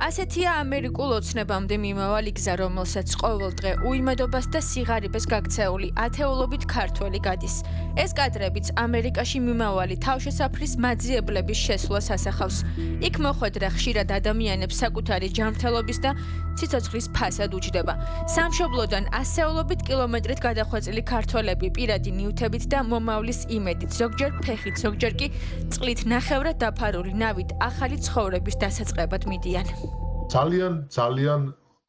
ასეთია ამერიკულ ოცნებამდე მიმავალი გზა, რომელსაც ყოველ დღე უიმედობას და სიღარიბეს გაქცეული ათეულობით ქართველი გადის. ეს კადრებიც ამერიკაში მიმავალი თავშესაფრის მაძიებლების შესვლას ასახავს. იქ მოხვედრა ხშირად ადამიანებს საკუთარი ჯანმრთელობის და ციცოცხლის ფასად უჯდება. სამშობლოდან ასეულობით კილომეტრით გადახვეწილი ქართველები პირადი ნივთებით და მომავლის იმედით, ზოგჯერ ფეხით, ზოგჯერ კი წყლით ნახევრად დაფარული ნავით ახალი ცხოვრების დასაწყებად მიდიან. ძალიან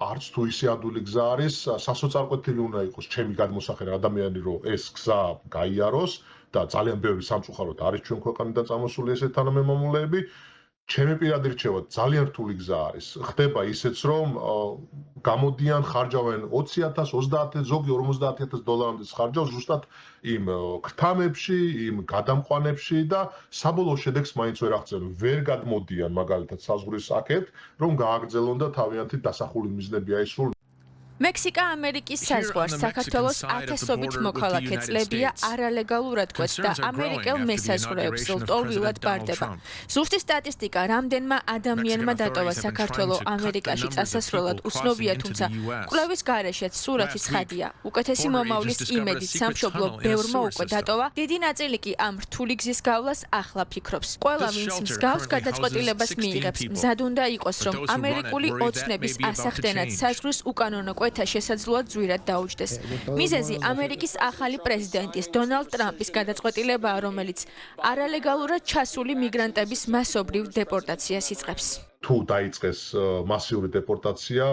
არც თუ ისე ადვილი გზა არის, სასოწარკვეთილი უნდა იყოს ჩემი გადმოსახერა ადამიანი, რომ ეს გზა გაიაროს და ძალიან ბევრი სამწუხაროდ არის ჩვენ ქვეყანიდან წამოსული ესეთ თანამემამულეები. ჩემი პირადი რჩევა ძალიან რთული გზა არის. ხდება ისეც, რომ გამოდიან, ხარჯავენ 20,000, 30,000, ზოგი 50,000 დოლარამდე ხარჯავს ზუსტად იმ ქრთამებში, იმ გადამყვანებში და საბოლოო შედეგს მაინც ვერ აღწევენ. ვერ გადმოდიან მაგალითად საზღვრის აქეთ, რომ გააგრძელონ და თავიანთი დასახული მიზნები აისრულონ. მექსიკა ამერიკის საზღვარს საქართველოს ათასობით მოქალაქე წლებია არალეგალურად კვეთს და ამერიკელ მესაზღვრეებს ლტოლვილად ბარდება. ზუსტი სტატისტიკა რამდენმა ადამიანმა დატოვა საქართველოს ამერიკაში წასასვლელად უცნობია, თუმცა კვლევის გარეშეც სურათი ცხადია. უკეთესი მომავლის იმედით სამშობლო ბევრმა უკვე დატოვა, დიდი ნაწილი კი ამ რთული გზის გავლას ახლა ფიქრობს. ყველა ვინც მსგავს გადაწყვეტილებას მიიღებს, მზად უნდა იყოს, რომ ამერიკული ოცნების ასახდენად საზღვრის უკანონო შესაძლოა ძვირად დაუჯდეს. მიზეზი ამერიკის ახალი პრეზიდენტის დონალდ ტრამპის გადაწყვეტილებაა, რომელიც არალეგალურად ჩასული მიგრანტების მასობრივ დეპორტაციას იწყებს. თუ დაიწყეს მასიური დეპორტაცია,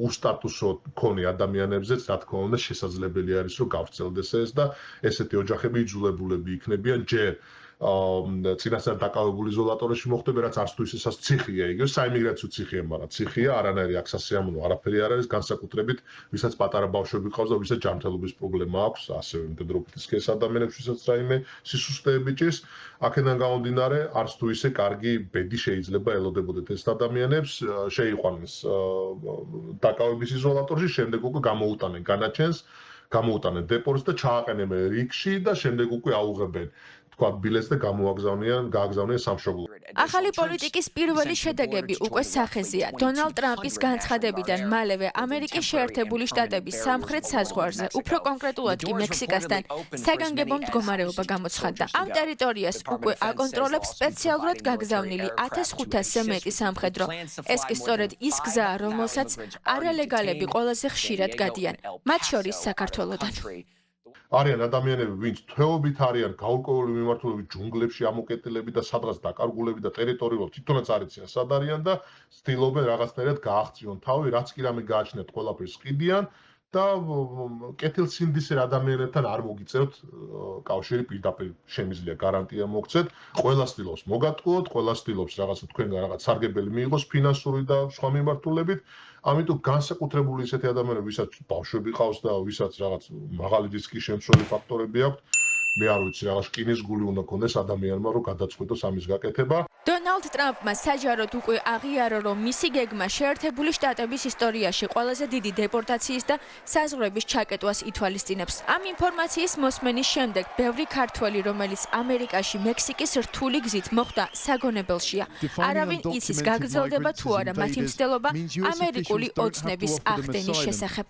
უსტატუსო მქონე ადამიანებზეც, რა თქმა უნდა, შესაძლებელი არის, რომ გავრცელდეს ეს და ესეთი ოჯახები იძულებულები იქნებიან ჯერ წინასწარ დაკავებული იზოლატორში მოხვდება, რაც არც თუ ისე ციხეა, იგივე საიმიგრაციო ციხეა, მაგრამ ციხეა, არანაირი აქ სასიამოვნო არაფერი არ არის, განსაკუთრებით ვისაც პატარა ბავშვები ყავს და ვისაც ჯანმრთელობის პრობლემა აქვს, ასევე მდედრობის სქესის ადამიანებს, ვისაც რაიმე სისუსტეები ჭირს. აქედან გამომდინარე, არც თუ ისე კარგი ბედი შეიძლება ელოდებოდეთ ეს ადამიანებს, შეიყვანეს დაკავების იზოლატორში, შემდეგ უკვე გამოუტანენ განაჩენს, გამოუტანენ დეპორტს და ჩააყენებენ რიგში და შემდეგ უკვე აუღებენ ბილეთს და გააგზავნიან სამშობლო. ახალი პოლიტიკის პირველი შედეგები უკვე სახეზეა. დონალდ ტრამპის განცხადებიდან მალევე ამერიკის შეერთებული შტატების სამხრეთ საზღვარზე, უფრო კონკრეტულად კი მექსიკასთან, საგანგებო მდგომარეობა გამოცხადდა. ამ ტერიტორიას უკვე აკონტროლებს სპეციალურად გაგზავნილი 1500-ზე მეტი სამხედრო. ეს კი სწორედ ის გზაა, რომელსაც არალეგალები ყველაზე ხშირად გადიან, მათ შორის საქართველოდან. არიან ადამიანები, ვინც თვეობით არიან გაურკვეველი მიმართულებით ჯუნგლებში ამოკეტილები და სადღაც დაკარგულები და ტერიტორიულად თვითონაც არ იციან სად არიან და ცდილობენ რაღაცნაირად გააღწიონ თავი, რაც კი რამე გააჩნიათ, ყველაფერს ყიდიან და კეთილსინდისერ ადამიანებთან არ მოგიწერთ კავშირი, პირდაპირ შემიძლია გარანტია მოგცეთ. ყველა ცდილობს მოგატყუოთ, ყველა ცდილობს რაღაცა თქვენგან რაღაც სარგებელი მიიღოს ფინანსური და სხვა მიმართულებით. ამიტომ განსაკუთრებული ისეთი ადამიანები, ვისაც ბავშვები ყავს და ვისაც რაღაც მაღალი რისკის შემცველი ფაქტორები აქვს, მე არ ვიცი, რაღაც რკინის გული უნდა ქონდეს ადამიანმა, რომ გადაწყვეტოს ამის გაკეთება. დონალდ ტრამპმა საჯაროდ უკვე აღიარა, რომ მისი გეგმა შეერთებული შტატების ისტორიაში ყველაზე დიდი დეპორტაციის და საზღვრების ჩაკეტვას ითვალისწინებს. ამ ინფორმაციის მოსმენის შემდეგ ბევრი ქართველი, რომელიც ამერიკაში მექსიკის რთული გზით მოხვდა, საგონებელშია. არავინ იცის გაგრძელდება თუ არა მათი მცდელობა ამერიკული ოცნების ახდენის შესახებ.